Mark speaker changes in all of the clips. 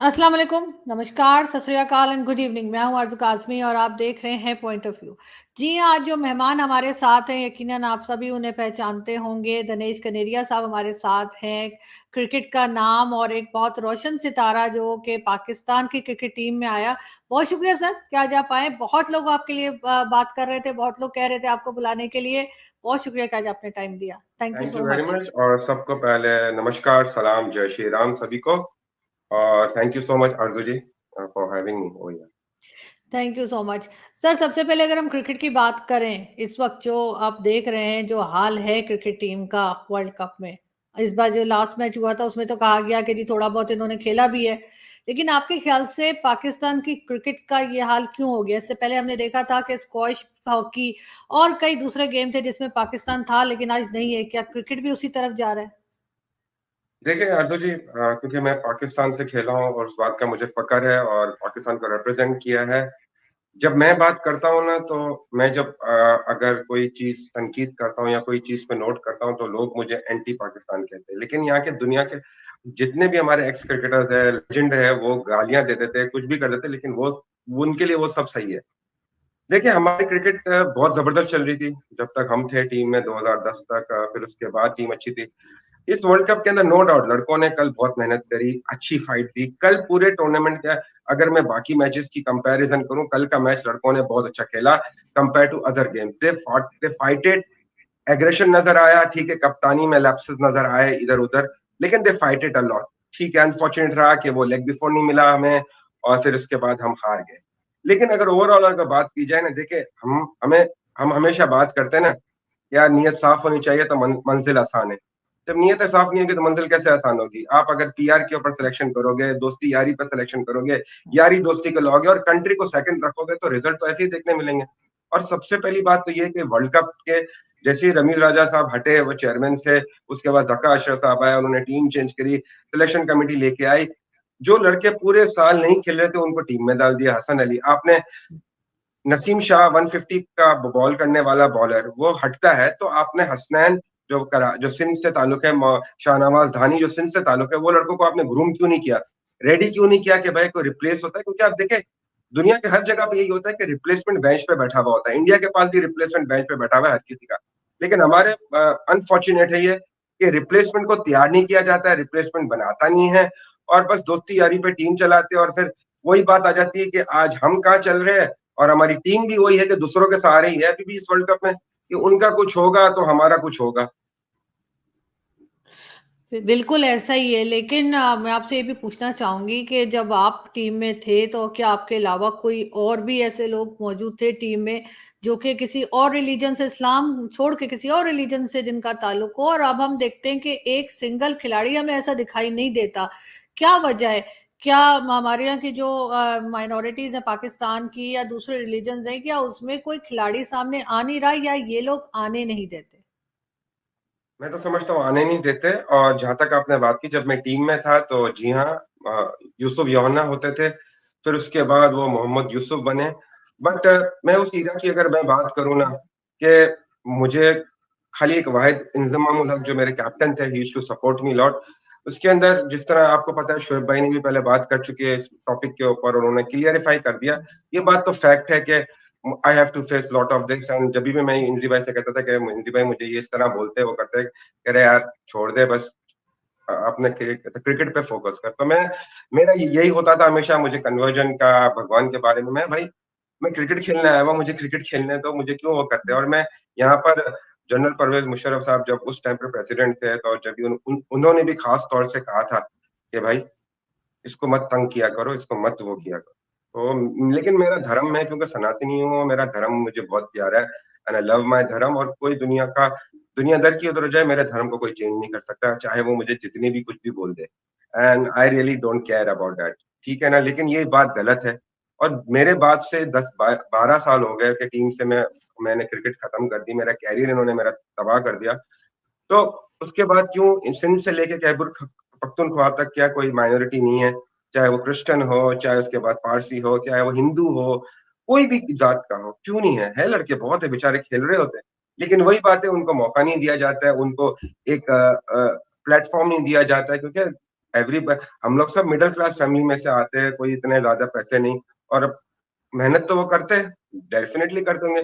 Speaker 1: अस्सलाम वालेकुम, नमस्कार, सत श्री अकाल एंड गुड इवनिंग। मैं हूँ आरज़ू काज़मी और आप देख रहे हैं पॉइंट ऑफ व्यू। जी हाँ, आज जो मेहमान हमारे साथ हैं, यकीनन आप सभी उन्हें पहचानते होंगे। दिनेश कनेरिया साहब हमारे साथ हैं। क्रिकेट का नाम और एक बहुत रोशन सितारा जो कि पाकिस्तान की क्रिकेट टीम में आया। बहुत शुक्रिया सर कि आज आप आए। बहुत लोग आपके लिए बात कर रहे थे, बहुत लोग कह रहे थे आपको बुलाने के लिए। बहुत शुक्रिया कि आज आपने टाइम दिया। Thank you
Speaker 2: thank you
Speaker 1: so
Speaker 2: very
Speaker 1: much.
Speaker 2: Much. और सबको पहले नमस्कार, सलाम, जय श्री राम सभी को। और thank you so much Aarzoo ji for having me over here.
Speaker 1: Thank you so much. Sir, सबसे पहले अगर हम क्रिकेट की बात करें, इस वक़्त जो आप देख रहे हैं, जो हाल है क्रिकेट टीम का वर्ल्ड कप में, इस बार जो लास्ट मैच हुआ था, उसमें तो कहा गया कि जी थोड़ा बहुत इन्होंने खेला भी है। लेकिन आपके ख़्याल से पाकिस्तान की क्रिकेट का ये हाल क्यों हो गया? इससे पहले हमने देखा था कि स्क्वॉश, हॉकी और कई दूसरे गेम थे जिसमें पाकिस्तान था, लेकिन आज नहीं है। क्या क्रिकेट भी उसी तरफ जा रहा है?
Speaker 2: देखिए आरजू जी, क्योंकि मैं पाकिस्तान से खेला हूँ और उस बात का मुझे फक्र है और पाकिस्तान को रिप्रेजेंट किया है। जब मैं बात करता हूँ ना, तो मैं जब अगर कोई चीज तनकीद करता हूँ या कोई चीज पे नोट करता हूँ, तो लोग मुझे एंटी पाकिस्तान कहते हैं। लेकिन यहाँ के दुनिया के जितने भी हमारे एक्स क्रिकेटर्स है, लेजेंड है, वो गालियां दे देते हैं, कुछ भी कर देते हैं, लेकिन वो उनके लिए वो सब सही है। देखिए, हमारी क्रिकेट बहुत जबरदस्त चल रही थी जब तक हम थे टीम में 2010 तक। फिर उसके बाद टीम अच्छी थी। इस वर्ल्ड कप के अंदर नो डाउट लड़कों ने कल बहुत मेहनत करी, अच्छी फाइट दी। कल पूरे टूर्नामेंट का अगर मैं बाकी मैचेस की कंपैरिजन करूं, कल का मैच लड़कों ने बहुत अच्छा खेला compare to other game. They fighted, aggression नजर आया, ठीक है, कप्तानी में लैप्सेस नजर आए इधर उधर, लेकिन दे फाइटेड अ लॉट। ठीक है, अनफॉर्चुनेट रहा कि वो लेग बिफोर नहीं मिला हमें और फिर उसके बाद हम हार गए। लेकिन अगर ओवरऑल अगर बात की जाए ना, देखिए, हम हमेशा बात करते हैं ना, यार नीयत साफ होनी चाहिए तो मंजिल आसान है। जब नीयत साफ नहीं होगी तो मंजिल कैसे आसान होगी? आप अगर पीआर के ऊपर सिलेक्शन करोगे, दोस्ती यारी पर सिलेक्शन करोगे, यारी दोस्ती को लाओगे और कंट्री को सेकंड रखोगे, तो रिजल्ट तो ऐसे ही देखने मिलेंगे। और सबसे पहली बात तो ये कि वर्ल्ड कप के जैसे ही रमीज राजा साहब हटे वो चेयरमैन से, उसके बाद जका अशरफ साहब आए, उन्होंने टीम चेंज करी, सिलेक्शन कमेटी लेके आई। जो लड़के पूरे साल नहीं खेल रहे थे उनको टीम में डाल दिया। हसन अली, आपने नसीम शाह 150 का बॉल करने वाला बॉलर वो हटता है, तो आपने हसनैन जो सिंध से ताल्लुक है, शाहनवाज धानी जो सिंध से ताल्लुक है, वो लड़कों को आपने ग्रूम क्यों नहीं किया? रेडी क्यों नहीं किया कि भाई कोई रिप्लेस होता है? क्योंकि आप देखें, दुनिया के हर जगह पे यही होता है कि रिप्लेसमेंट बेंच पे बैठा हुआ होता है। इंडिया के पास भी रिप्लेसमेंट बेंच पे बैठा हुआ है हर किसी का। लेकिन हमारे अनफॉर्चुनेट है ये कि रिप्लेसमेंट को तैयार नहीं किया जाता है, रिप्लेसमेंट बनाता नहीं है, और बस दोस्ती यारी पे टीम चलाते हैं। और फिर वही बात आ जाती है कि आज हम कहाँ चल रहे हैं और हमारी टीम भी वही है कि दूसरों के सहारे ही है अभी भी इस वर्ल्ड कप में, कि उनका कुछ होगा तो हमारा कुछ होगा।
Speaker 1: बिल्कुल ऐसा ही है, लेकिन मैं आपसे ये भी पूछना चाहूँगी कि जब आप टीम में थे, तो क्या आपके अलावा कोई और भी ऐसे लोग मौजूद थे टीम में, जो कि किसी और रिलीजन से, इस्लाम छोड़ के किसी और रिलीजन से जिनका ताल्लुक हो? और अब हम देखते हैं कि एक सिंगल खिलाड़ी हमें ऐसा दिखाई नहीं देता। क्या वजह है? क्या हमारे यहाँ की जो माइनॉरिटीज़ हैं पाकिस्तान की या दूसरे रिलीजन्स हैं, क्या उसमें कोई खिलाड़ी सामने आ नहीं रहा या ये लोग आने नहीं देते?
Speaker 2: मैं तो समझता हूँ आने नहीं देते। और जहां तक आपने बात की, जब मैं टीम में था तो जी हाँ, यूसुफ योना होते थे, फिर उसके बाद वो मोहम्मद यूसुफ बने। बट मैं उस ईरा की अगर मैं बात करूँ ना, कि मुझे खाली एक वाहिद इंजमाम उल हक जो मेरे कैप्टन थे, he used to support me lot. उसके अंदर जिस तरह आपको पता है, शोएब भाई ने भी पहले बात कर चुके हैं इस टॉपिक के ऊपर, उन्होंने क्लियरिफाई कर दिया। ये बात तो फैक्ट है कि I have to face lot of this. And जब भी मैं इंजी भाई से कहता था कि इंजी भाई मुझे ये इस तरह बोलते, वो करते, कह रहे यार छोड़ दे बस, अपने क्रिकेट पे फोकस कर। तो मैं, मेरा यही होता था हमेशा, मुझे कन्वर्जन का, भगवान के बारे में, मैं भाई, मैं क्रिकेट खेलने आया हुआ, मुझे क्रिकेट खेलने दो, मुझे क्यों वो करते हैं। और मैं यहाँ पर जनरल परवेज मुशर्रफ साहब जब उस टाइम पे प्रेसिडेंट थे, तो जब भी उन्होंने भी खास तौर से कहा था कि भाई इसको मत तंग किया करो, इसको मत वो किया करो। तो लेकिन मेरा धर्म, मैं क्योंकि सनातनी हूँ, मेरा धर्म मुझे बहुत प्यारा है, एंड आई लव माय धर्म। और कोई दुनियादार की उधर जाए, मेरे धर्म को कोई चेंज नहीं कर सकता, चाहे वो मुझे जितनी भी कुछ भी बोल दे। And I really don't care about that, ठीक है ना? लेकिन ये बात गलत है। और मेरे बाद से 10-12 साल हो गए कि टीम से मैंने क्रिकेट खत्म कर दी, मेरा कैरियर इन्होंने मेरा तबाह कर दिया। तो उसके बाद क्यों सिंध से लेके खैबर पख्तूनख्वा तक क्या कोई माइनॉरिटी नहीं है? चाहे वो क्रिश्चियन हो, चाहे उसके बाद पारसी हो, चाहे वो हिंदू हो, कोई भी जात का हो, क्यों नहीं है? लड़के बहुत है, बेचारे खेल रहे होते हैं। लेकिन वही बात है, उनको मौका नहीं दिया जाता है, उनको एक प्लेटफॉर्म नहीं दिया जाता है। क्योंकि एवरी ब हम लोग सब मिडल क्लास फैमिली में से आते हैं, कोई इतने ज़्यादा पैसे नहीं और मेहनत तो वो करते हैं, डेफ़िनिटली करते होंगे।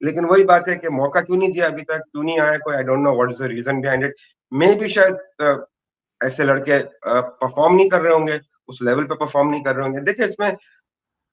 Speaker 2: लेकिन वही बात है कि मौका क्यों नहीं दिया अभी तक, क्यों नहीं आया कोई I don't know what is the reason behind it. Maybe शायद ऐसे लड़के परफ़ॉर्म नहीं कर रहे होंगे, उस लेवल पे परफ़ॉर्म नहीं कर रहे होंगे। देखिए इसमें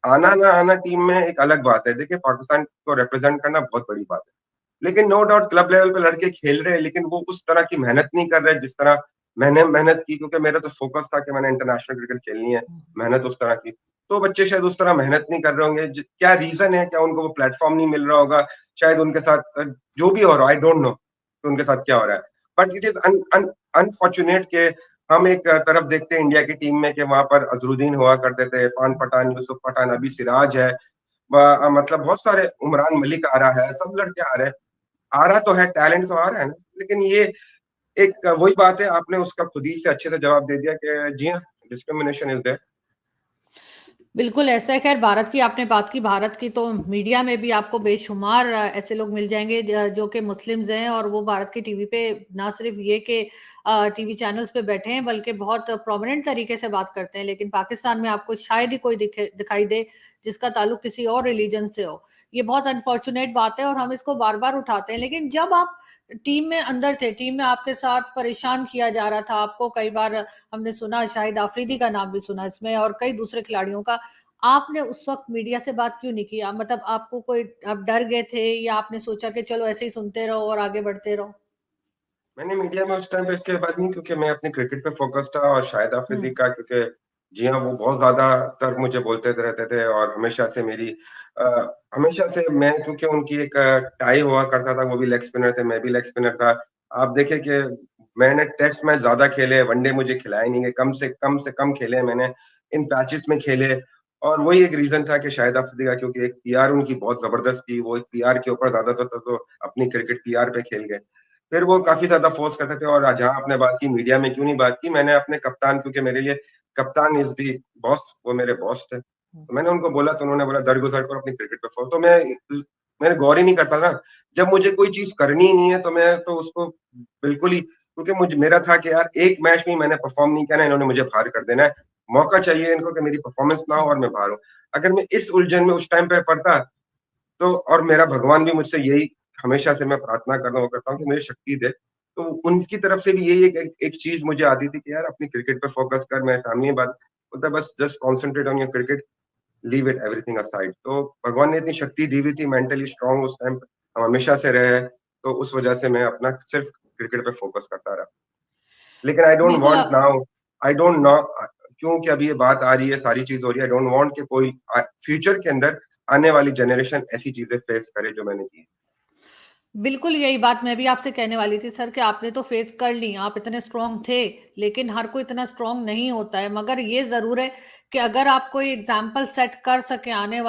Speaker 2: आना ना आना टीम में एक अलग बात है। देखिए पाकिस्तान को रिप्रेज़ेंट करना बहुत बड़ी बात है। लेकिन नो डाउट क्लब लेवल पे लड़के खेल रहे हैं, लेकिन वो उस तरह की मेहनत नहीं कर रहे जिस तरह मैंने मेहनत की क्योंकि मेरा तो फ़ोकस था कि मैंने इंटरनेशनल क्रिकेट खेलनी है, मेहनत उस तरह की। तो बच्चे शायद उस तरह मेहनत नहीं कर रहे होंगे। ज क्या रीज़न है? क्या उनको वो प्लेटफ़ॉर्म नहीं मिल रहा होगा? शायद उनके साथ जो भी हो रहा हो, आई डोंट नो कि उनके साथ क्या हो रहा है। But it is un un unfortunate कि हम एक तरफ देखते हैं इंडिया की टीम में कि वहाँ पर अज़रुद्दीन हुआ करते थे, इरफान पठान, यूसुफ पठान, अभी सिराज है। मतलब बहुत सारे उमरान मलिक आ रहा है, सब लड़के आ रहे हैं। आ रहा तो है, टैलेंट तो आ रहा है ना, लेकिन ये एक वही बात है, आपने उसका खुद ही से अच्छे से जवाब दे दिया कि जी हाँ, डिस्क्रिमिनेशन इज़ देयर।
Speaker 1: बिल्कुल, ऐसा है। ख़ैर भारत की आपने बात की, भारत की तो मीडिया में भी आपको बेशुमार ऐसे लोग मिल जाएँगे जो कि मुस्लिम्स हैं और वो भारत की टीवी पे ना सिर्फ़ ये कि टीवी चैनल्स पे बैठे हैं बल्कि बहुत प्रोमिनेंट तरीके से बात करते हैं। लेकिन पाकिस्तान में आपको शायद ही कोई दिखाई दे जिसका ताल्लुक किसी और रिलीजन से हो। ये बहुत अनफॉर्च्यूनेट बात है और हम इसको बार-बार उठाते हैं। लेकिन जब आप टीम में अंदर थे, टीम में आपके साथ परेशान किया जा रहा था, आपको कई बार हमने सुना शाहिद आफरीदी का नाम भी सुना इसमें और कई दूसरे खिलाड़ियों का। आपने उस वक़्त मीडिया से बात क्यों नहीं की? मतलब आपको कोई आप डर गए थे या आपने सोचा कि चलो ऐसे ही सुनते रहो और आगे बढ़ते रहो?
Speaker 2: मैंने मीडिया में उस टाइम पे इसके बात नहीं क्योंकि मैं अपने क्रिकेट पे फ़ोकस था और शाहिद
Speaker 1: हुँ,
Speaker 2: अफ़रीदी का क्योंकि जी हाँ, वो बहुत ज़्यादातर मुझे बोलते रहते थे और हमेशा से मेरी अ, हमेशा से मैं क्योंकि उनकी एक टाई हुआ करता था, वो भी लेग स्पिनर थे, मैं भी लेग स्पिनर था। आप देखें कि मैंने टेस्ट मैच ज़्यादा खेले, वनडे मुझे खिलाए नहीं गए, कम से कम खेले मैंने, इन पैचेज़ में खेले और वही एक रीज़न था कि शाहिद अफ़रीदी का क्योंकि एक पीआर उनकी बहुत ज़बरदस्त थी, वो एक पीआर के ऊपर ज़्यादातर तो अपनी क्रिकेट पीआर पे खेल गए। फिर वो काफ़ी ज़्यादा फ़ोर्स करते थे और जहाँ आपने बात की मीडिया में क्यों नहीं बात की, मैंने अपने कप्तान क्योंकि मेरे लिए कप्तान इज़ द बॉस, वो मेरे बॉस थे।
Speaker 1: हुँ।
Speaker 2: तो मैंने उनको बोला तो उन्होंने बोला दरगुज़र करो अपनी क्रिकेट पे तो मैंने गौर ही नहीं करता ना। जब मुझे कोई चीज़ करनी ही नहीं है तो मैं तो उसको बिल्कुल ही क्योंकि मेरा था कि यार एक मैच में मैंने परफ़ॉर्म नहीं किया ना, इन्होंने मुझे बाहर कर देना है। मौका चाहिए इनको कि मेरी परफ़ॉर्मेंस ना हो
Speaker 1: हुँ।
Speaker 2: और मैं बाहर हूँ। अगर मैं इस उलझन में उस टाइम पे पड़ता तो और मेरा भगवान भी मुझसे यही हमेशा से मैं प्रार्थना कर रहा हूँ करता हूँ कि मुझे शक्ति दे। तो उनकी तरफ से भी यही एक चीज़ मुझे आती थी कि यार अपनी क्रिकेट पे फ़ोकस कर, मैं फैमिली में बात बोलता है बस just concentrate on your cricket, leave it everything aside. तो भगवान ने इतनी शक्ति दी हुई थी मेंटली स्ट्रॉन्ग उस टाइम पे, हम हमेशा से रहे हैं, तो उस वजह से मैं अपना सिर्फ़ क्रिकेट पे फ़ोकस करता रहा। लेकिन आई डोंट
Speaker 1: बिल्कुल
Speaker 2: want now I don't know क्योंकि अभी ये बात आ रही है, सारी चीज़ हो रही है, आई डोंट वांट कि कोई फ्यूचर के अंदर आने वाली जनरेशन ऐसी चीज़ें फेस करे जो मैंने की।
Speaker 1: बिल्कुल, यही बात मैं भी आपसे कहने वाली थी सर कि आपने तो फेस कर ली, आप इतने स्ट्रॉन्ग थे, लेकिन हर कोई इतना स्ट्रॉन्ग नहीं होता है। मगर ये ज़रूर है कि अगर आप कोई एग्ज़ाम्पल सेट कर सकें आने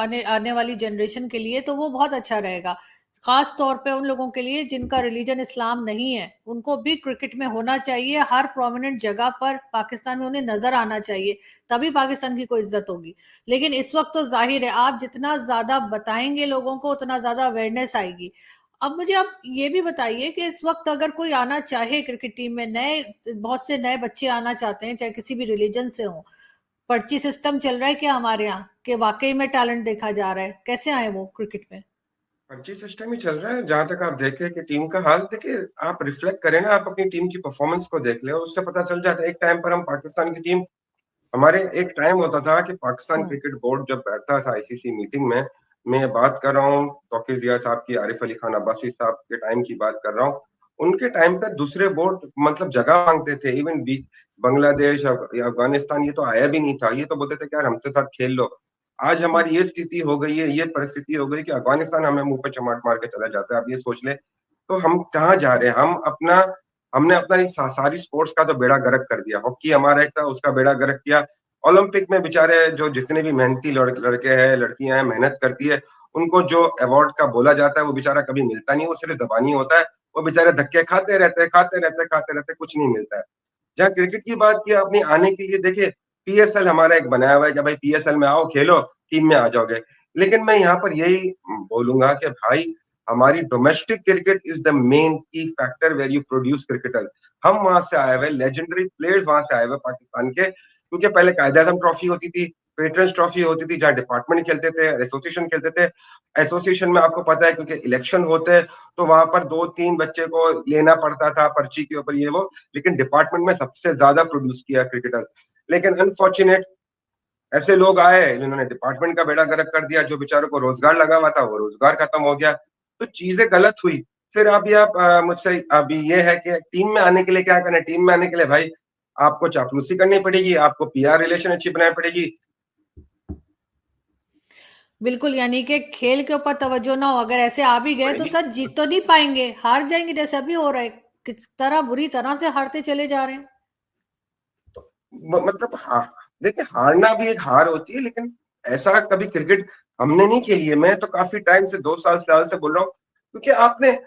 Speaker 1: वाली जनरेशन के लिए, तो वो बहुत अच्छा रहेगा। ख़ास तौर पे उन लोगों के लिए जिनका रिलीजन इस्लाम नहीं है, उनको भी क्रिकेट में होना चाहिए, हर प्रोमिनेंट जगह पर पाकिस्तान में उन्हें नज़र आना चाहिए, तभी पाकिस्तान की कोई इज़्ज़त होगी। लेकिन इस वक़्त तो ज़ाहिर है, आप जितना ज़्यादा बताएँगे लोगों को, उतना ज़्यादा अवेयरनेस आएगी। अब मुझे आप ये भी बताइए कि इस वक़्त अगर कोई आना चाहे क्रिकेट टीम में बहुत से नए बच्चे आना चाहते हैं, चाहे किसी भी रिलीजन से हों। पर्ची सिस्टम चल रहा है क्या हमारे यहाँ? कि वाक़ई में टैलेंट देखा जा रहा है? कैसे आएँ वो क्रिकेट में?
Speaker 2: फर्जी सिस्टम ही चल रहा है, जहाँ तक आप देखें कि टीम का हाल देखिए, आप रिफ्लेक्ट करें ना, आप अपनी टीम की परफ़ॉर्मेंस को देख लें, उससे पता चल जाता है। एक टाइम पर हम पाकिस्तान की टीम हमारे एक टाइम होता था कि पाकिस्तान
Speaker 1: हुँ,
Speaker 2: क्रिकेट बोर्ड जब बैठता था आईसीसी मीटिंग में, मैं बात कर रहा हूँ तौकीर जिया साहब की, आरिफ अली खान अब्बासी साहब के टाइम की बात कर रहा हूँ। उनके टाइम पे दूसरे बोर्ड मतलब जगह माँगते थे, इवन बांग्लादेश, या अफ़गानिस्तान ये तो आया भी नहीं था, ये तो बोलते थे कि यार हमसे साथ खेल लो। आज
Speaker 1: हुँ,
Speaker 2: हमारी ये स्थिति हो गई है, ये परिस्थिति हो गई कि अफ़गानिस्तान हमें मुँह पे चमाट मार के चला जाता है, आप ये सोच लें। तो हम कहाँ जा रहे हैं? हमने अपना ये सारी स्पोर्ट्स का तो बेड़ा गर्क कर दिया। हॉकी हमारा एक था, उसका बेड़ा गर्क किया। ओलंपिक में बेचारे जो जितने भी मेहनती लड़के हैं, लड़कियाँ हैं, मेहनत करती है, उनको जो अवार्ड का बोला जाता है, वो बेचारा कभी मिलता नहीं है, वो सिर्फ़ ज़बानी होता है। वो बेचारे धक्के खाते रहते हैं, खाते रहते हैं, खाते रहते हैं, कुछ नहीं मिलता है। जहाँ क्रिकेट की बात की आपने आने के लिए देखिए, पीएसएल हमारा एक बनाया हुआ है कि भाई पीएसएल में आओ, खेलो, टीम में आ जाओगे। लेकिन मैं यहाँ पर यही बोलूँगा कि भाई हमारी domestic cricket is the main key factor where you produce cricketers. हम वहां से आए हुए लेजेंडरी प्लेयर्स वहां से आए हुए पाकिस्तान के, क्योंकि पहले कायदे आजम ट्रॉफी होती थी, पेट्रन्स ट्रॉफी होती थी, जहाँ डिपार्टमेंट खेलते थे, एसोसिएशन खेलते थे। एसोसिएशन में आपको पता है क्योंकि इलेक्शन होते तो वहां पर 2-3 बच्चे को लेना पड़ता था पर्ची के ऊपर ये वो, लेकिन डिपार्टमेंट में सबसे ज्यादा प्रोड्यूस किया क्रिकेटर्स। लेकिन अनफॉर्चुनेट ऐसे लोग आए जिन्होंने डिपार्टमेंट का बेड़ा गर्क कर दिया, जो बेचारों को रोजगार लगा हुआ था वो रोजगार खत्म हो गया, तो चीजें गलत हुई। फिर अभी आप मुझसे अभी ये है कि टीम में आने के लिए क्या करना है, टीम में आने के लिए भाई आपको चापलूसी करनी पड़ेगी, आपको पीआर रिलेशन अच्छी बनानी पड़ेगी।
Speaker 1: बिल्कुल, यानी कि खेल के ऊपर तवज्जो ना हो, अगर ऐसे आ भी गए तो
Speaker 2: पड़ेगी
Speaker 1: सर जीत तो नहीं पाएंगे, हार जाएंगे जैसे अभी हो रहा है, किस तरह बुरी तरह से हारते चले जा रहे हैं।
Speaker 2: तो मतलब हाँ, देखिए हारना भी एक हार होती है, लेकिन ऐसा कभी क्रिकेट हमने नहीं खेली है। मैं तो काफी टाइम से 2 साल से बोल रहा हूँ, क्योंकि आपने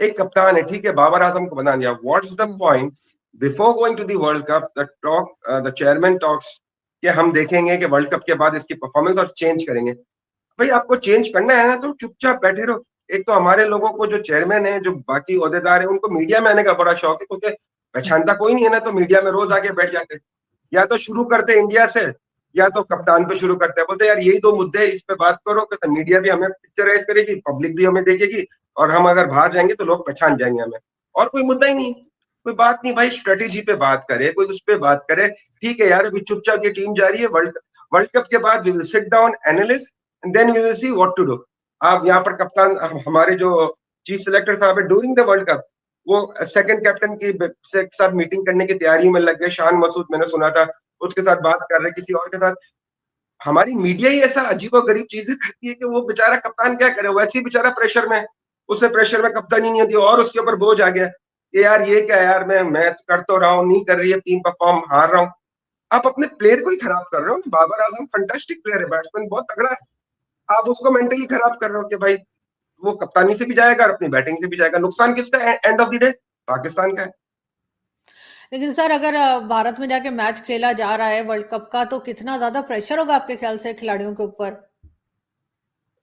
Speaker 2: एक कप्तान है, ठीक है, बाबर आजम को बना दिया, what's the
Speaker 1: hmm.
Speaker 2: Point before going to the world cup the talk the chairman talks कि हम देखेंगे कि वर्ल्ड कप के बाद इसकी परफॉर्मेंस और चेंज करेंगे। भाई आपको चेंज करना है ना तो चुपचाप बैठे रहो। एक तो हमारे लोगों को जो चेयरमैन है, जो बाकी ओहदेदार है, उनको मीडिया में आने का बड़ा शौक है, क्योंकि पहचानता कोई नहीं है ना, तो मीडिया में रोज आके बैठ जाते। या तो शुरू करते इंडिया से, या तो कप्तान पे शुरू करते हैं, बोलते यार यही दो मुद्दे इस पे बात करो, तो मीडिया भी हमें पिक्चराइज करेगी, पब्लिक भी हमें देखेगी, और हम अगर बाहर जाएंगे तो लोग पहचान जाएंगे हमें। और कोई मुद्दा ही नहीं, कोई बात नहीं भाई, स्ट्रेटेजी पे बात करे, कोई उस पे बात करे। ठीक है यार, अभी चुपचाप ये टीम जा रही है, वर्ल्ड वर्ल्ड कप के बाद we will sit down analyst and then we will see what to do. आप यहाँ पर कप्तान हमारे जो चीफ सिलेक्टर साहब है ड्यूरिंग द वर्ल्ड कप, वो सेकंड कैप्टन की से साथ मीटिंग करने की तैयारी में लग गए। शान मसूद मैंने सुना था उसके साथ बात कर रहे किसी और के साथ। हमारी मीडिया ही ऐसा अजीबो गरीब चीजें करती है कि वो बेचारा कप्तान क्या करे, वैसे ही बेचारा प्रेशर में, उसे प्रेशर में कप्तानी नहीं होती और उसके ऊपर बोझ आ गया कि यार ये क्या यार, मैं कर तो रहा हूँ, नहीं कर रही है टीम, परफॉर्म हार रहा हूँ। आप अपने प्लेयर को ही खराब कर रहे हो। बाबर आजम फंटास्टिक प्लेयर है, बैट्समैन बहुत तगड़ा है, आप उसको मेंटली खराब कर रहे हो कि भाई वो कप्तानी से भी जाएगा और अपनी बैटिंग से भी जाएगा। नुकसान किसका है end of the day? Pakistan का है।
Speaker 1: लेकिन सर अगर भारत में जाके मैच खेला जा रहा है वर्ल्ड कप का, तो कितना ज्यादा प्रेशर होगा आपके ख्याल से खिलाड़ियों के ऊपर।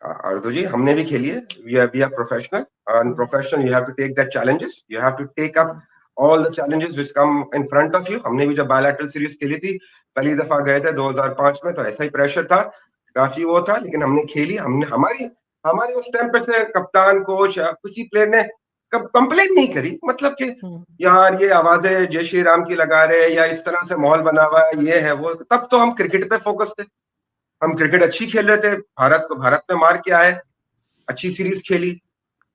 Speaker 2: अर्दू जी, हमने भी खेली है, we are professional, and
Speaker 1: hmm.
Speaker 2: Professional you have to take that challenges, you have to take up
Speaker 1: hmm.
Speaker 2: All the challenges which come in front of you. हमने भी जब बायलैटरल सीरीज खेली थी, पहली दफा गए थे 2005 में, तो ऐसा ही प्रेशर था, काफी वो था, लेकिन हमने खेली। हमने हमारी हमारे उस टाइम पे से कप्तान कोच या किसी प्लेयर ने कंप्लेन नहीं करी, मतलब कि
Speaker 1: हम्म।
Speaker 2: यार ये आवाजें जय श्री राम की लगा रहे, या इस तरह से माहौल बना हुआ है, ये है वो। तब तो हम क्रिकेट पे फोकस थे, हम क्रिकेट अच्छी खेल रहे थे, भारत को भारत में मार के आए, अच्छी सीरीज खेली।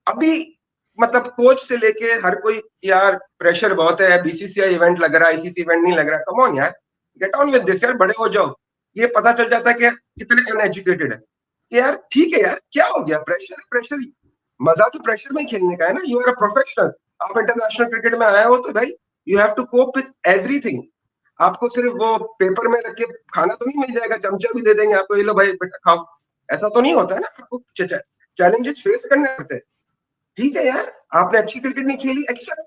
Speaker 2: अभी मतलब कोच से लेके हर कोई, यार प्रेशर बहुत है, बीसीसीआई इवेंट लग रहा है, आईसीसी इवेंट नहीं लग रहा है, कम ऑन यार, गेट ऑन विद दिस यार, बड़े हो जाओ। ये पता चल जाता है कि कितने अनएजुकेटेड है कि यार ठीक है यार, क्या हो गया, प्रेशर है प्रेशर, मजा तो प्रेशर में खेलने का है ना। यू आर अ प्रोफेशनल, आप इंटरनेशनल क्रिकेट में आए हो, तो भाई you have to cope with everything. आपको सिर्फ वो पेपर में रख के खाना तो नहीं मिल जाएगा, चमचा भी दे देंगे आपको, ये लो भाई बेटा खाओ, ऐसा तो नहीं होता है ना। आपको चैलेंजेस फेस करने पड़ते हैं। ठीक है यार, आपने अच्छी क्रिकेट नहीं खेली, एक्सेप्ट।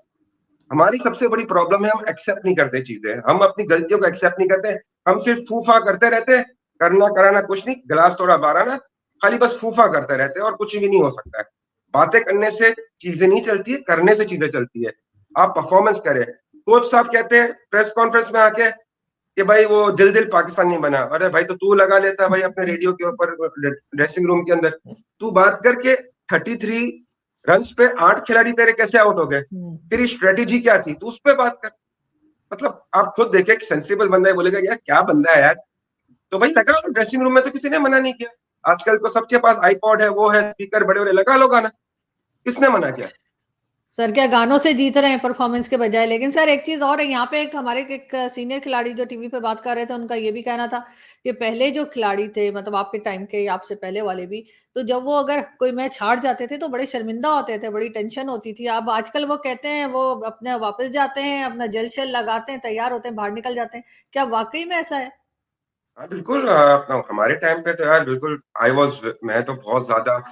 Speaker 2: हमारी सबसे बड़ी प्रॉब्लम है, हम एक्सेप्ट नहीं करते चीजें, हम अपनी गलतियों को एक्सेप्ट नहीं करते। हम सिर्फ फूफा करते रहते, करना कराना कुछ नहीं, गिलास थोड़ा बारह ना, खाली बस फूफा करते रहते हैं, और कुछ भी नहीं हो सकता है। बातें करने से चीजें नहीं चलती है, करने से चीजें चलती है। आप परफॉर्मेंस करें। कोच साहब कहते हैं प्रेस कॉन्फ्रेंस में आके कि भाई वो दिल दिल पाकिस्तान नहीं बना। अरे भाई, तो तू लगा लेता भाई अपने रेडियो के ऊपर, ड्रेसिंग रूम के अंदर तू बात करके 33 रन्स पे 8 खिलाड़ी तेरे कैसे आउट हो गए,
Speaker 1: हम्म।
Speaker 2: तेरी स्ट्रेटेजी क्या थी, तू उस पर बात कर। मतलब आप खुद देखे, एक सेंसिबल बंदा है बोलेगा यार क्या बंदा है यार, तो भाई लगा लो ड्रेसिंग रूम में, तो किसी ने मना नहीं किया। आजकल को सबके पास आईपॉड है, वो है, स्पीकर बड़े बड़े, लगा लो गाना, किसने मना किया?
Speaker 1: सर क्या गानों से जीत रहे हैं परफॉर्मेंस के बजाय। लेकिन सर एक चीज और है, यहाँ पे एक हमारे एक सीनियर खिलाड़ी जो टीवी पे बात कर रहे थे, उनका ये भी कहना था कि पहले जो खिलाड़ी थे, मतलब आपके टाइम के, आपसे पहले वाले भी, तो जब वो अगर कोई मैच हार जाते थे तो बड़े शर्मिंदा होते थे, बड़ी टेंशन होती थी। अब आजकल वो कहते हैं वो अपने वापस जाते हैं, अपना जेल शेल लगाते हैं, तैयार होते हैं, बाहर निकल जाते हैं। क्या वाकई में ऐसा है।
Speaker 2: हाँ बिल्कुल, हमारे टाइम पे तो यार बिल्कुल, मैं तो बहुत ज्यादा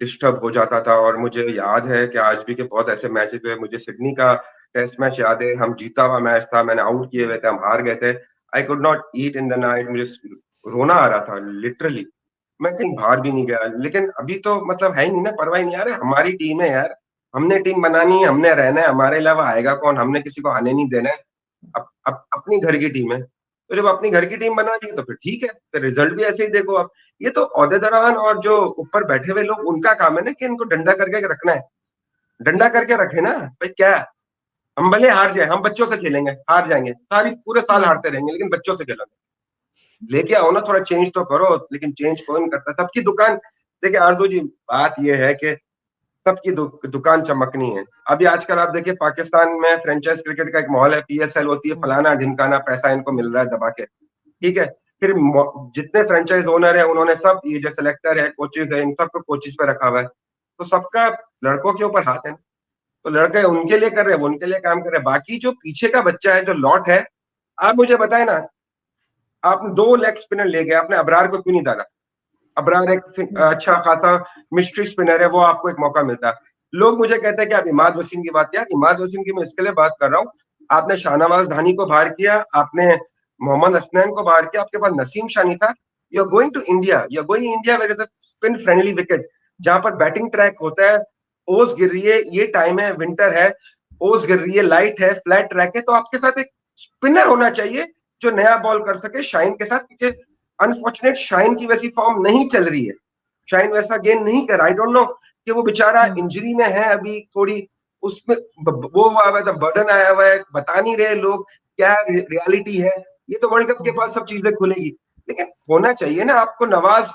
Speaker 2: डिस्टर्ब हो जाता था। और मुझे याद है कि आज भी के बहुत ऐसे मैचेस हुए, मुझे सिडनी का टेस्ट मैच याद है, हम जीता हुआ मैच था, मैंने आउट किए हुए थे, हम हार गए थे। I could not eat in the night, मुझे रोना आ रहा था लिटरली। मैं कहीं बाहर भी नहीं गया, लेकिन अभी तो मतलब है ही नहीं ना, परवाह ही नहीं, अरे हमारी टीम है यार, हमने टीम बनानी है, हमने रहना है, हमारे अलावा आएगा कौन? हमने किसी को आने नहीं देना है। अपनी घर की टीम है, तो जब अपनी घर की टीम बना दी तो फिर ठीक है, फिर रिजल्ट भी ऐसे ही देखो आप। ये तो ओहदेदारान और जो ऊपर बैठे हुए लोग, उनका काम है ना कि इनको डंडा करके रखना है, डंडा
Speaker 1: बिल्कुल।
Speaker 2: करके रखे ना, भाई क्या है? हम भले हार जाए, हम बच्चों से खेलेंगे, हार जाएंगे, सारी पूरे साल
Speaker 1: हम्म।
Speaker 2: हारते रहेंगे, लेकिन बच्चों से खेलेंगे। लेके आओ ना, थोड़ा चेंज तो करो, लेकिन चेंज कौन करता? सबकी दुकान, देखिए आरजू जी, बात ये है कि सबकी दुकान चमकनी है। अभी आजकल आप देखिए पाकिस्तान में फ्रेंचाइज क्रिकेट का एक माहौल है, पीएसएल होती है,
Speaker 1: हम्म।
Speaker 2: फलाना ढिमकाना पैसा इनको मिल
Speaker 1: हम्म।
Speaker 2: रहा है दबा के, ठीक है। फिर जितने फ्रेंचाइज ओनर है, उन्होंने सब ये जो सिलेक्टर है, कोचेज है, इन सबको कोचेज पे रखा हुआ है, तो सबका लड़कों के ऊपर हाथ है। तो लड़के उनके लिए कर रहे हैं, वो उनके लिए काम कर रहे हैं, बाकी जो पीछे का बच्चा है, जो लॉट है, आप मुझे बताए ना, आपने दो लेग स्पिनर ले गए, आपने अबरार को क्यों नहीं डाला? अबरार एक
Speaker 1: हम्म।
Speaker 2: अच्छा खासा मिस्ट्री स्पिनर है, वो आपको एक मौका मिलता है। लोग मुझे कहते हैं कि आप इमाद वसीम की बात किया, इमाद वसीम की मैं इसके लिए बात कर रहा हूँ, आपने शाहनवाज धानी को बाहर किया, आपने मोहम्मद हसनैन को बाहर किया, आपके पास नसीम शानी था। You are going to India, you are going India where is spin friendly wicket, जहां पर बैटिंग ट्रैक होता है, ओस गिर रही है, ये टाइम है, विंटर है, ओस गिर रही है, लाइट है, फ्लैट ट्रैक है, तो आपके साथ एक स्पिनर होना चाहिए जो नया बॉल कर सके शाइन के साथ, क्योंकि अनफॉर्चुनेट शाइन की वैसी फॉर्म नहीं चल रही है, शाइन वैसा गेन नहीं कर, आई डोंट नो कि वो बेचारा
Speaker 1: हम्म।
Speaker 2: इंजरी में है अभी थोड़ी, उसमें वो आया हुआ है, बर्डन आया हुआ है, बता नहीं रहे लोग क्या रियलिटी है। ये तो वर्ल्ड कप के
Speaker 1: हम्म।
Speaker 2: बाद सब चीजें खुलेगी, लेकिन होना चाहिए ना आपको। नवाज,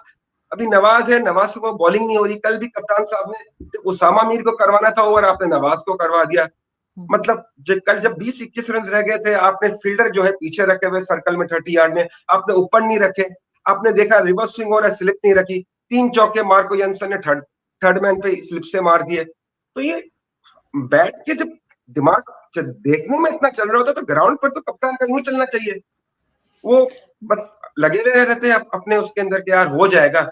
Speaker 2: अभी नवाज है, नवाज से वो बॉलिंग नहीं हो रही, कल भी कप्तान साहब ने उसामा मीर को करवाना था ओवर, आपने नवाज को करवा दिया।
Speaker 1: हम्म।
Speaker 2: मतलब कल जब 20-21 रन रह गए थे, आपने फील्डर जो है पीछे रखे हुए सर्कल में 30 यार्ड में, आपने ऊपर नहीं रखे, आपने देखा रिवर्स स्विंग हो रहा है, स्लिप नहीं रखी, 3 चौके मार्को यंसन ने third third man pay slip से मार दिए। तो ये बैठ के जब दिमाग जब देखने में इतना चल रहा होता, तो ग्राउंड पर तो कप्तान का यूं चलना चाहिए। वो बस लगे हुए रहते हैं अपने उसके अंदर कि यार हो जाएगा,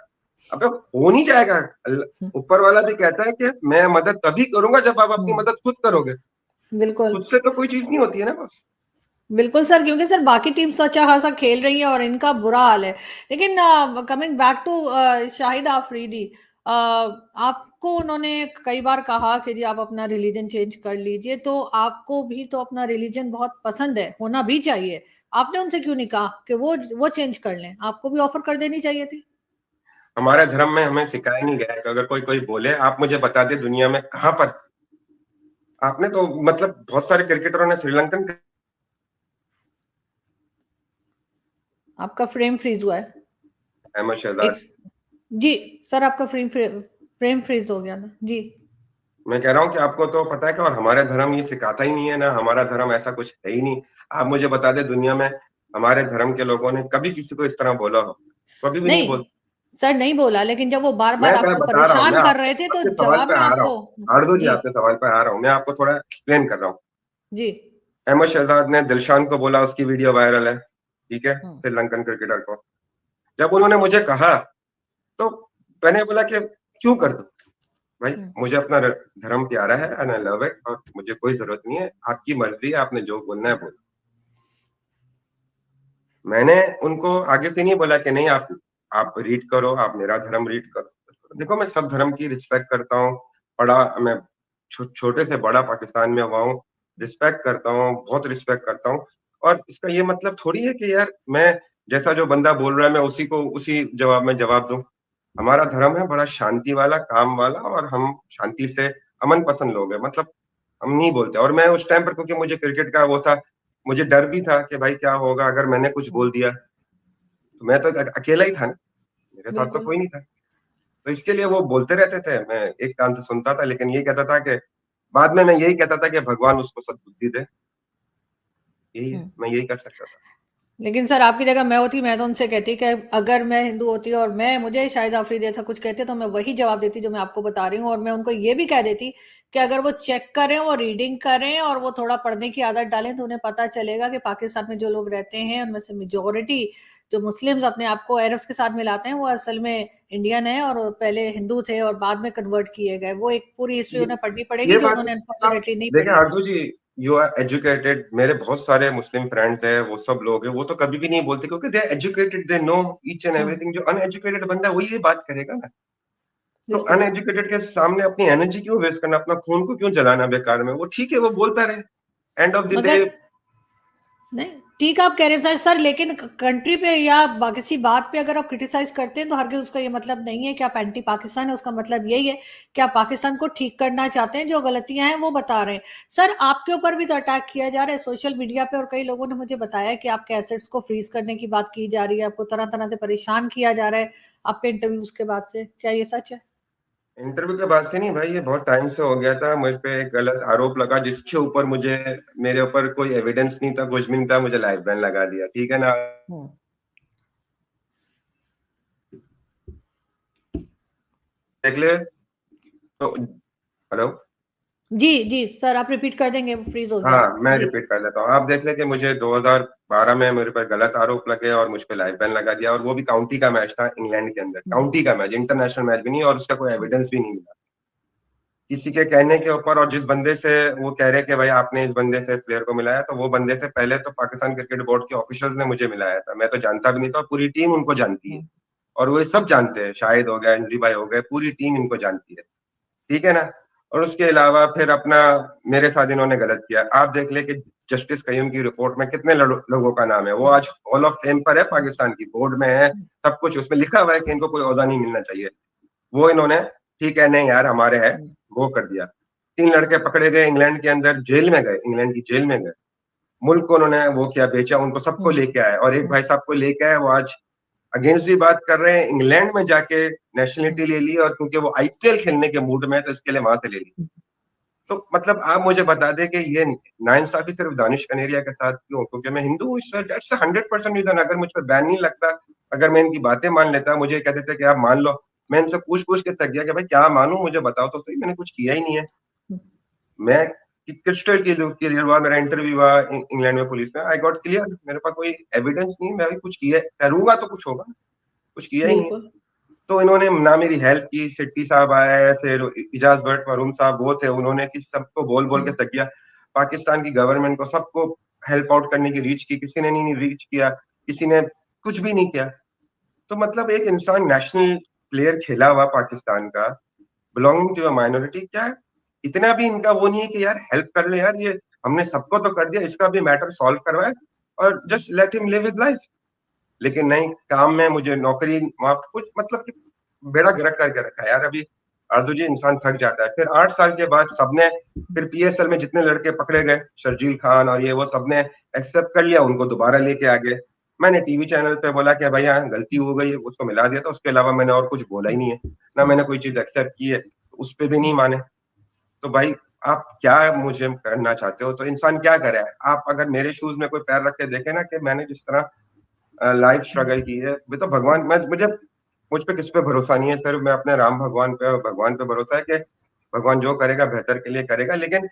Speaker 2: अबे हो नहीं जाएगा।
Speaker 1: हम्म।
Speaker 2: ऊपर वाला भी कहता है कि मैं मदद तभी करूंगा जब आप अपनी
Speaker 1: हम्म।
Speaker 2: मदद खुद करोगे,
Speaker 1: बिल्कुल।
Speaker 2: खुद से तो कोई चीज नहीं होती है ना बस।
Speaker 1: बिल्कुल सर, क्योंकि सर बाकी टीम अच्छा खासा खेल रही है और इनका बुरा हाल है। लेकिन coming back to Shahid Afridi, आपको उन्होंने कई बार कहा कि जी आप अपना रिलीजन चेंज कर लीजिए, तो आपको भी तो अपना रिलीजन बहुत पसंद है, होना भी चाहिए। आपने उनसे क्यों नहीं कहा कि वो चेंज कर लें? आपको भी ऑफर कर देनी चाहिए थी।
Speaker 2: हमारे धर्म में हमें सिखाया नहीं गया है कि अगर कोई कोई बोले, आप मुझे बता दे दुनिया में कहां पर, आपने तो मतलब बहुत सारे क्रिकेटरों ने श्रीलंकन,
Speaker 1: आपका फ्रेम फ्रीज हुआ है।
Speaker 2: अहमद
Speaker 1: एक,
Speaker 2: शहजाद,
Speaker 1: जी सर, आपका फ्रेम फ्रीज हो गया ना जी।
Speaker 2: मैं कह रहा हूँ कि आपको तो पता है कि, और हमारे धर्म ये सिखाता ही नहीं है ना, हमारा धर्म ऐसा कुछ है ही नहीं। आप मुझे बता दे दुनिया में हमारे धर्म के लोगों ने कभी किसी को इस तरह बोला हो? कभी भी नहीं
Speaker 1: नहीं
Speaker 2: बोल।
Speaker 1: सर, नहीं बोला, लेकिन जब वो बार बार
Speaker 2: मैं
Speaker 1: आपको
Speaker 2: बता रहा हूँ, मैं
Speaker 1: परेशान कर
Speaker 2: आपके
Speaker 1: रहे थे तो
Speaker 2: आपके सवाल
Speaker 1: जवाब
Speaker 2: पे
Speaker 1: में
Speaker 2: आ रहा
Speaker 1: आपको।
Speaker 2: हूँ, आरजू जी
Speaker 1: जी।
Speaker 2: आपके सवाल पे आ रहा हूँ, मैं आपको थोड़ा एक्सप्लेन कर रहा हूँ।
Speaker 1: जी।
Speaker 2: अहमद शहजाद ने दिलशान को बोला, उसकी वीडियो वायरल है, ठीक है,
Speaker 1: हम्म।
Speaker 2: श्रीलंकन क्रिकेटर को। जब उन्होंने मुझे कहा, तो मैंने बोला कि क्यों कर दूं भाई,
Speaker 1: हम्म।
Speaker 2: मुझे अपना धर्म प्यारा है एंड आई लव इट, और मुझे कोई जरूरत नहीं है, आपकी मर्जी है, आपने जो बोलना है बोलो। मैंने उनको आगे से नहीं बोला कि नहीं आप रीड करो, आप मेरा धर्म रीड करो। देखो मैं सब धर्म की रिस्पेक्ट करता हूँ, बड़ा मैं छोटे से बड़ा पाकिस्तान में हुआ हूँ, रिस्पेक्ट करता हूँ, बहुत रिस्पेक्ट करता हूँ। और इसका ये मतलब थोड़ी है कि यार मैं जैसा जो बंदा बोल रहा है मैं उसी को उसी जवाब में जवाब दूं। हमारा धर्म है बड़ा शांति वाला, काम वाला, और हम शांति से अमन पसंद लोग हैं, मतलब हम नहीं बोलते। और मैं उस टाइम पर, क्योंकि मुझे क्रिकेट का वो था, मुझे डर भी था कि भाई क्या होगा अगर मैंने कुछ
Speaker 1: हम्म।
Speaker 2: बोल दिया, तो मैं तो अकेला ही था ना, मेरे साथ तो
Speaker 1: बिल्कुल।
Speaker 2: कोई नहीं था। तो इसके लिए वो बोलते रहते थे, मैं एक कान से सुनता था, लेकिन ये कहता था कि बाद में मैं यही कहता था कि भगवान उसको सद्बुद्धि दे, यही है,
Speaker 1: हम्म।
Speaker 2: मैं यही कर सकता था।
Speaker 1: लेकिन सर आपकी जगह मैं होती, मैं तो उनसे कहती कि अगर मैं हिंदू होती और मैं मुझे शाहिद आफरीदी ऐसा कुछ कहते तो मैं वही जवाब देती जो मैं आपको बता रही हूँ, और मैं उनको ये भी कह देती कि अगर वो चेक करें, वो रीडिंग करें और वो थोड़ा पढ़ने की आदत डालें, तो उन्हें पता चलेगा कि पाकिस्तान में जो लोग रहते हैं उनमें से मेजोरिटी जो मुस्लिम्स अपने आप को अरब्स के साथ मिलाते हैं, वो असल में इंडियन है और पहले हिंदू थे और बाद में कन्वर्ट किए गए। वो एक पूरी हिस्ट्री
Speaker 2: ये
Speaker 1: उन्हें पढ़नी पड़ेगी
Speaker 2: ये
Speaker 1: जो
Speaker 2: बात
Speaker 1: उन्होंने
Speaker 2: आप
Speaker 1: अनफॉर्चुनेटली नहीं
Speaker 2: देखें
Speaker 1: पढ़ी है।
Speaker 2: आरजू जी, यू आर एजुकेटेड, मेरे बहुत सारे मुस्लिम फ्रेंड्स हैं, वो सब लोग हैं, वो तो कभी भी नहीं बोलते क्योंकि they are educated, they know each and
Speaker 1: hmm,
Speaker 2: everything. जो अनएजुकेटेड बंदा है वही ये बात करेगा ना। तो
Speaker 1: बिल्कुल।
Speaker 2: अनएजुकेटेड के सामने अपनी एनर्जी क्यों वेस्ट करना, अपना खून को क्यों जलाना बेकार में? वो ठीक है, वो बोलता रहे। एंड ऑफ द डे
Speaker 1: मगर नहीं, ठीक आप कह रहे हैं सर। सर लेकिन कंट्री पे या किसी बात पे अगर आप क्रिटिसाइज करते हैं तो हरगिज उसका ये मतलब नहीं है कि आप एंटी पाकिस्तान है। उसका मतलब यही है कि आप पाकिस्तान को ठीक करना चाहते हैं, जो गलतियां हैं वो बता रहे हैं। सर आपके ऊपर भी तो अटैक किया जा रहा है सोशल मीडिया पे, और कई लोगों ने मुझे बताया कि आपके एसेट्स को फ्रीज करने की बात की जा रही है, आपको तरह तरह से परेशान किया जा रहा है आपके इंटरव्यूज के बाद से। क्या ये सच है?
Speaker 2: इंटरव्यू के बाद से नहीं भाई, ये बहुत टाइम से हो गया था। मुझ पे एक गलत आरोप लगा जिसके ऊपर मुझे, मेरे ऊपर कोई एविडेंस नहीं था, कुछ भी नहीं था, मुझे लाइफ बैन लगा दिया, ठीक है ना?
Speaker 1: हम्म।
Speaker 2: देख ले। तो हेलो।
Speaker 1: जी जी सर, आप रिपीट कर देंगे, वो फ्रीज हो गया
Speaker 2: हाँ,
Speaker 1: था
Speaker 2: मैं
Speaker 1: जी।
Speaker 2: रिपीट कर देता हूँ। आप देख लें कि मुझे 2012 में मेरे पर गलत आरोप लगे और मुझ पे लाइफ बैन लगा दिया, और वो भी काउंटी का मैच था इंग्लैंड के अंदर।
Speaker 1: हम्म,
Speaker 2: काउंटी का मैच, इंटरनेशनल मैच भी नहीं, और उसका कोई
Speaker 1: हम्म,
Speaker 2: एविडेंस भी नहीं मिला किसी के कहने के ऊपर। और जिस बंदे से वो कह रहे कि भाई आपने इस बंदे से प्लेयर को मिलाया, तो वो बंदे से पहले तो पाकिस्तान क्रिकेट बोर्ड के ऑफिशियल्स ने मुझे मिलाया था। मैं तो जानता भी नहीं था, और पूरी टीम उनको जानती है,
Speaker 1: हम्म,
Speaker 2: और वो ये सब
Speaker 1: अच्छा।
Speaker 2: जानते हैं। शाहिद हो गया, इंद्री भाई हो गए, पूरी टीम इनको जानती है, ठीक है ना? और उसके अलावा फिर अपना मेरे साथ इन्होंने गलत किया। आप देख ले कि जस्टिस कयूम की रिपोर्ट में कितने लोगों का नाम है। वो
Speaker 1: हम्म,
Speaker 2: आज हॉल ऑफ फेम पर है,
Speaker 1: हम्म,
Speaker 2: पाकिस्तान की बोर्ड में है,
Speaker 1: हम्म,
Speaker 2: सब कुछ उसमें लिखा हुआ है कि इनको कोई ओहदा नहीं मिलना चाहिए। वो इन्होंने, ठीक है नहीं यार हमारे है,
Speaker 1: हम्म,
Speaker 2: वो कर दिया। 3 लड़के पकड़े गए, इंग्लैंड के अंदर जेल में गए, इंग्लैंड की जेल में गए। मुल्क को उन्होंने वो किया, बेचा, उनको सबको
Speaker 1: हम्म,
Speaker 2: लेके आए, और एक भाई साहब को लेके आए, वो आज अगेंस्ट भी बात कर रहे हैं। इंग्लैंड में जाके नेशनलिटी
Speaker 1: हम्म,
Speaker 2: ले ली, और क्योंकि वो आईपीएल खेलने के मूड में है तो इसके लिए वहां से ले ली।
Speaker 1: हम्म,
Speaker 2: तो मतलब आप मुझे बता दें कि ये नाइंसाफी सिर्फ दानिश कनेरिया के साथ क्यों? क्योंकि मैं हिंदू हूँ, दैट्स 100% रीजन। अगर मुझ पर बैन नहीं लगता, अगर मैं इनकी बातें मान लेता, मुझे कहते थे कि आप मान लो, मैं इनसे पूछ पूछ के थक गया कि भाई क्या मानूं, मुझे बताओ तो सही, मैंने कुछ किया ही नहीं है।
Speaker 1: हम्म,
Speaker 2: मैं क्रिस्टल क्लियर हुआ, मेरा इंटरव्यू हुआ इंग्लैंड में पुलिस में, आई गॉट क्लियर, मेरे पास कोई एविडेंस नहीं, मैं भी कुछ किया करूंगा तो कुछ होगा, कुछ किया ही नहीं है।
Speaker 1: बिल्कुल।
Speaker 2: तो इन्होंने ना मेरी हेल्प की। सिट्टी साहब आए, फिर इजाज भट्ट मरूम साहब वो थे, उन्होंने कि सबको बोल बोल के
Speaker 1: हम्म,
Speaker 2: थक गया। पाकिस्तान की गवर्नमेंट को सबको हेल्प आउट करने की रीच की, किसी ने नहीं रीच किया, किसी ने कुछ भी नहीं किया। तो मतलब एक इंसान नेशनल प्लेयर खेला हुआ पाकिस्तान का, बिलोंगिंग टू अ माइनॉरिटी, क्या इतना भी इनका वो नहीं है कि यार हेल्प कर ले यार, ये हमने सबको तो कर दिया, इसका भी मैटर सॉल्व करवाए और just let him live his life. लेकिन नहीं, काम में मुझे नौकरी वहां कुछ मतलब कि बेड़ा गर्क करके रखा है यार। अभी आरजू जी, इंसान थक जाता है। फिर 8 साल के बाद सबने, फिर पीएसएल में जितने लड़के पकड़े गए, शर्जील खान और ये वो, सबने एक्सेप्ट कर लिया, उनको दोबारा लेके आ गए। मैंने टीवी चैनल पे बोला कि भैया गलती हो गई, उसको मिला दिया था, उसके अलावा मैंने और कुछ बोला ही नहीं है। ना मैंने कोई चीज एक्सेप्ट की है, उस पर भी नहीं माने। तो भाई आप क्या मुझे करना चाहते हो? तो इंसान क्या करे? आप अगर मेरे शूज में कोई पैर रख के देखे ना, कि मैंने जिस तरह लाइफ स्ट्रगल की है, मैं तो भगवान, मैं मुझे मुझ पे किस पे भरोसा नहीं है, सिर्फ मैं अपने राम भगवान पे और भगवान पे भरोसा है कि भगवान जो करेगा बेहतर के लिए करेगा। लेकिन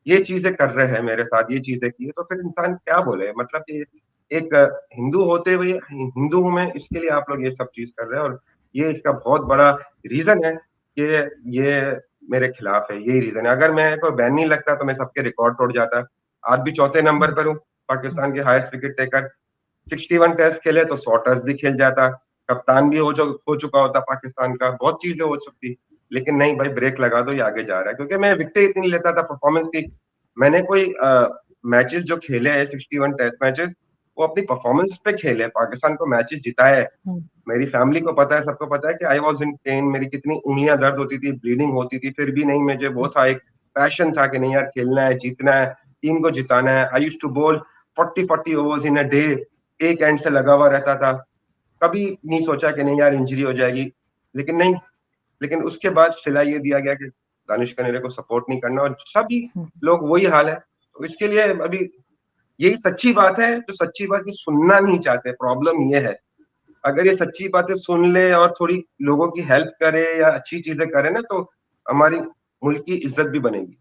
Speaker 2: ये चीजें कर रहे हैं मेरे साथ, ये चीजें की है, तो फिर इंसान क्या बोले? मतलब कि एक हिंदू होते हुए, हिंदू हूं मैं, इसके लिए आप लोग ये सब चीज कर रहे हैं, और ये इसका बहुत बड़ा रीजन है कि ये मेरे खिलाफ है। यही रीजन है। अगर मैं को बैन नहीं लगता तो मैं सबके रिकॉर्ड तोड़ जाता। आज भी चौथे नंबर पर हूँ, पाकिस्तान के हाईएस्ट विकेट टेकर। 61 टेस्ट खेले तो 100 टेस्ट भी खेल जाता, कप्तान भी हो चुका होता पाकिस्तान का, बहुत चीजें हो चुकी। लेकिन नहीं भाई, ब्रेक लगा दो, ये आगे जा रहा है। क्योंकि मैं विकेट इतनी लेता था परफॉर्मेंस की। मैंने कोई मैचेस जो खेले हैं, 61 टेस्ट मैचेस, वो अपनी परफॉर्मेंस पे खेले, पाकिस्तान को मैचेस जिताए। मेरी फैमिली को पता है, सबको पता है कि आई वॉज इन पेन, मेरी कितनी उंगलियां दर्द होती थी, ब्लीडिंग होती थी, फिर भी नहीं, मुझे वो था, एक पैशन था कि नहीं यार, खेलना है, जीतना है, टीम को जिताना है। आई यूज्ड टू बोल 40 ओवर्स इन अ डे, एक एंड से लगा हुआ रहता था। कभी नहीं सोचा कि नहीं यार इंजरी हो जाएगी, लेकिन नहीं। लेकिन उसके बाद सिला ये दिया गया कि दानिश कनेरे को सपोर्ट नहीं करना, और सभी लोग वही हाल है। तो इसके लिए अभी यही सच्ची बात है, जो सच्ची बात ये सुनना नहीं चाहते, प्रॉब्लम ये है। अगर ये सच्ची बातें सुन ले और थोड़ी लोगों की हेल्प करे या अच्छी चीजें करे ना, तो हमारी मुल्क की इज्जत भी बनेगी।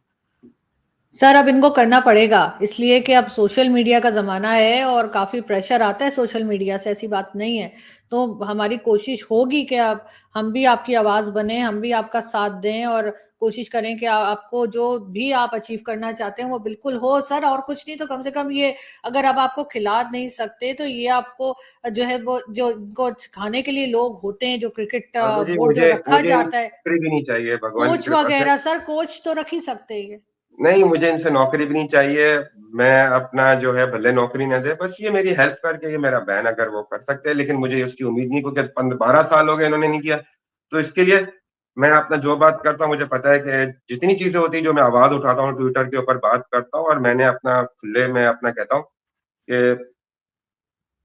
Speaker 1: सर अब इनको करना पड़ेगा, इसलिए कि अब सोशल मीडिया का ज़माना है और काफ़ी प्रेशर आता है सोशल मीडिया से, ऐसी बात नहीं है। तो हमारी कोशिश होगी कि अब हम भी आपकी आवाज़ बनें, हम भी आपका साथ दें और कोशिश करें कि आपको जो भी आप अचीव करना चाहते हैं, वो बिल्कुल हो सर। और कुछ नहीं तो कम से कम ये, अगर अब आपको खिला नहीं सकते, तो ये आपको जो है वो जो इनको सिखाने के लिए लोग होते हैं, जो क्रिकेट
Speaker 2: आरज़ू जी,
Speaker 1: बोर्ड जो
Speaker 2: मुझे
Speaker 1: रखा
Speaker 2: मुझे
Speaker 1: जाता है,
Speaker 2: नौकरी भी नहीं चाहिए भगवान की
Speaker 1: कोच
Speaker 2: कृपा से।
Speaker 1: वगैरह, सर कोच तो रख ही सकते हैं ये।
Speaker 2: नहीं, मुझे इनसे नौकरी भी नहीं चाहिए। मैं अपना जो है भले नौकरी ना दें, बस ये मेरी हेल्प करके ये मेरा बैन अगर वो कर सकते हैं, लेकिन मुझे उसकी उम्मीद नहीं क्योंकि 12 साल हो गए इन्होंने नहीं किया। तो इसके लिए मैं अपना जो बात करता हूँ, मुझे पता है कि जितनी चीज़ें होती हैं, जो मैं आवाज़ उठाता हूँ, ट्विटर के ऊपर बात करता हूँ और मैंने अपना खुले में अपना कहता हूँ कि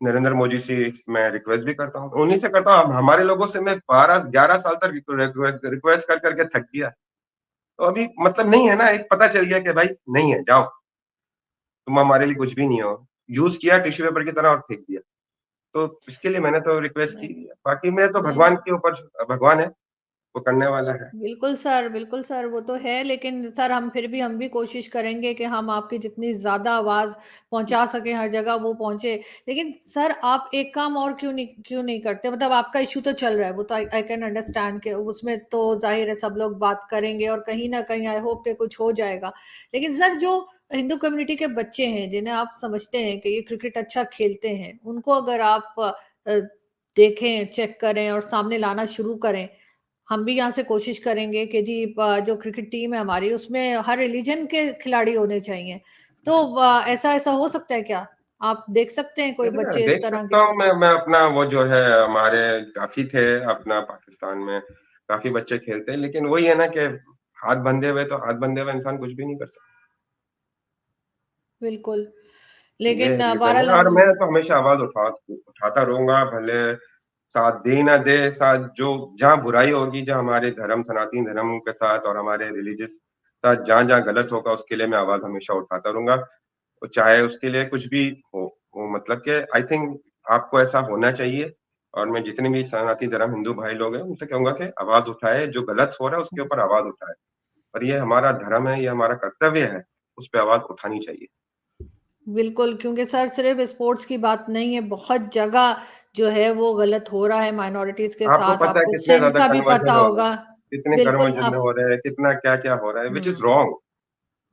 Speaker 2: नरेंद्र मोदी से मैं रिक्वेस्ट भी करता हूँ। उन्हीं से करता हूँ, अब हमारे लोगों से मैं 12-11 साल तक रिक्वेस्ट कर के थक गया। तो अभी मतलब नहीं है ना, एक पता चल गया कि भाई नहीं है, जाओ। तुम हमारे लिए कुछ भी नहीं हो। यूज़ किया टिश्यू पेपर की तरह और फेंक दिया। तो इसके लिए मैंने तो रिक्वेस्ट की।
Speaker 1: नहीं,
Speaker 2: बाकी मैं तो
Speaker 1: नहीं।
Speaker 2: भगवान के ऊपर भगवान है, वो करने वाला है।
Speaker 1: बिल्कुल सर, वो तो है, लेकिन सर हम भी कोशिश करेंगे कि हम आपकी जितनी ज़्यादा आवाज़ पहुँचा सकें हर जगह वो पहुँचे। लेकिन सर आप एक काम और क्यों नहीं करते? मतलब आपका इश्यू तो चल रहा है, वो तो आई कैन अंडरस्टैंड कि उसमें तो ज़ाहिर है सब लोग बात करेंगे और कहीं न कहीं आई होप कि कुछ हो जाएगा। लेकिन सर जो हिंदू कम्युनिटी के बच्चे हैं, जिन्हें आप समझते हैं कि ये क्रिकेट अच्छा खेलते हैं, उनको अगर आप देखें, चेक करें और सामने लाना शुरू करें, हम भी यहाँ से कोशिश करेंगे कि जी जो क्रिकेट टीम है हमारी, उसमें हर रिलीजन के खिलाड़ी होने चाहिए। तो ऐसा हो सकता है क्या? आप देख सकते हैं कोई
Speaker 2: देखिए,
Speaker 1: बच्चे इस
Speaker 2: देख
Speaker 1: तरह
Speaker 2: सकता
Speaker 1: के?
Speaker 2: हूँ मैं अपना वो जो है हमारे काफ़ी थे अपना पाकिस्तान में, काफ़ी बच्चे खेलते हैं, लेकिन वही है ना कि हाथ बंधे हुए इंसान कुछ भी नहीं कर सकता।
Speaker 1: बिल्कुल,
Speaker 2: ये
Speaker 1: लेकिन
Speaker 2: रीज़न
Speaker 1: बहरहाल
Speaker 2: है और
Speaker 1: हम
Speaker 2: मैं तो हमेशा आवाज़ उठाता रहूँगा, भले साथ दे ना दे, साथ जो जहाँ बुराई होगी, जहाँ हमारे धर्म सनातन धर्म के साथ और हमारे रिलिजियस साथ जहाँ-जहाँ गलत होगा, उसके लिए मैं आवाज़ हमेशा उठाता रहूँगा। और चाहे उसके लिए कुछ भी हो मतलब कि आई थिंक आपको ऐसा होना चाहिए और मैं जितने भी सनातन धर्म हिंदू भाई लोग हैं, उनसे कहूँगा कि आवाज़ उठाएँ, जो गलत हो रहा है, उसके ऊपर आवाज़ उठाएँ। और ये हमारा धर्म है, ये हमारा कर्तव्य है, उस पे आवाज़ उठानी चाहिए।
Speaker 1: बिल्कुल, क्योंकि सर सिर्फ़ स्पोर्ट्स की बात नहीं है, बहुत जगह जो है वो गलत हो रहा है माइनॉरिटीज़ के
Speaker 2: आपको
Speaker 1: साथ,
Speaker 2: पता है
Speaker 1: आपको
Speaker 2: कितने
Speaker 1: सिंध
Speaker 2: ज़्यादा
Speaker 1: का भी पता
Speaker 2: कन्वर्जन हो रहे हैं,
Speaker 1: होगा।
Speaker 2: कितने
Speaker 1: बिल्कुल,
Speaker 2: कन्वर्जन
Speaker 1: आप
Speaker 2: हो रहे हैं, कितना क्या-क्या हो रहा है, व्हिच इज़
Speaker 1: हुँ,
Speaker 2: रॉन्ग।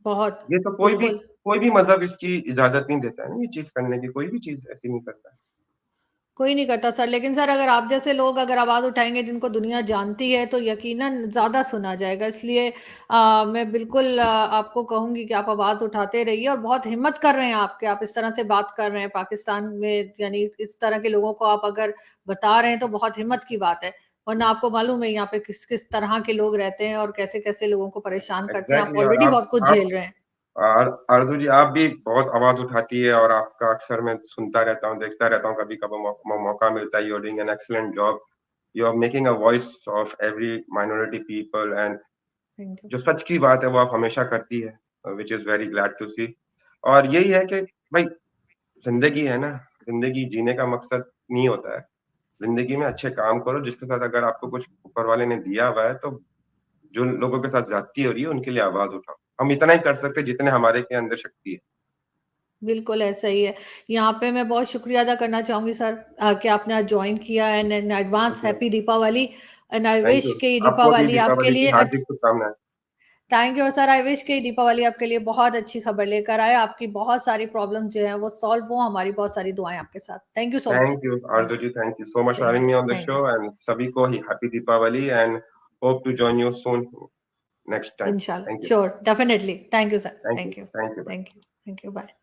Speaker 1: बहुत,
Speaker 2: ये तो
Speaker 1: बिल्कुल।
Speaker 2: कोई भी मज़हब इसकी इजाज़त नहीं देता है ना, ये चीज़ करने की, कोई भी चीज़ ऐसी नहीं करता है।
Speaker 1: कोई नहीं करता सर, लेकिन सर अगर आप जैसे लोग अगर आवाज़ उठाएँगे जिनको दुनिया जानती है, तो यकीनन ज़्यादा सुना जाएगा। इसलिए मैं बिल्कुल आपको कहूँगी कि आप आवाज़ उठाते रहिए और बहुत हिम्मत कर रहे हैं आप कि आप इस तरह से बात कर रहे हैं पाकिस्तान में, यानी इस तरह के लोगों को आप अगर बता रहे हैं, तो बहुत हिम्मत की बात है। वरना आपको मालूम है यहाँ पे किस-किस तरह के लोग रहते हैं और कैसे-कैसे लोगों को परेशान करते हैं। आप
Speaker 2: एग्ज़ैक्टली और
Speaker 1: ऑलरेडी बहुत कुछ
Speaker 2: आप
Speaker 1: झेल रहे हैं।
Speaker 2: आरज़ू जी आप भी बहुत आवाज़ उठाती है और आपका अक्सर मैं सुनता रहता हूँ, देखता रहता हूँ, कभी-कभार मौका मिलता है, you are doing an excellent job. You are making a voice of every minority people and
Speaker 1: thank you.
Speaker 2: जो सच की बात है वो आप हमेशा करती है, which is very glad to see. और यही है कि भाई ज़िंदगी है ना, ज़िंदगी जीने का मकसद नहीं होता है। ज़िंदगी में अच्छे काम करो जिसके साथ अगर आपको कुछ ऊपर वाले ने दिया हुआ है तो जो लोगों के साथ ज़्यादती हो रही है उनके लिए आवाज़ उठाओ। हम इतना ही कर सकते हैं जितने हमारे के अंदर शक्ति है।
Speaker 1: बिल्कुल, ऐसा ही है। यहाँ पे मैं बहुत शुक्रिया अदा करना चाहूँगी सर कि आपने आज जॉइन किया and in advance
Speaker 2: thank you,
Speaker 1: happy Deepavali and I
Speaker 2: thank
Speaker 1: wish
Speaker 2: you.
Speaker 1: कि ये
Speaker 2: आपको भी
Speaker 1: दीपावली आपके
Speaker 2: दीपावली की
Speaker 1: लिए
Speaker 2: हार्दिक शुभकामनाएँ।
Speaker 1: थैंक यू और सर आई विश कि दीपावली आपके लिए बहुत अच्छी खबर लेकर आए। आपकी बहुत सारी प्रॉब्लम्स जो हैं वो सॉल्व हो, हमारी बहुत सारी दुआएँ आपके साथ। Thank you so much.
Speaker 2: Thank you
Speaker 1: thank
Speaker 2: Aarzoo
Speaker 1: you,
Speaker 2: ji, thank you so much for
Speaker 1: thank
Speaker 2: having
Speaker 1: you,
Speaker 2: me on the
Speaker 1: thank
Speaker 2: show
Speaker 1: you.
Speaker 2: And सभी को ही happy Deepavali and hope to join you soon next time.
Speaker 1: इंशाल्लाह,
Speaker 2: thank you,
Speaker 1: sure, definitely. Thank you sir.
Speaker 2: Thank you,
Speaker 1: thank you,
Speaker 2: thank you.
Speaker 1: Thank you, thank you, bye.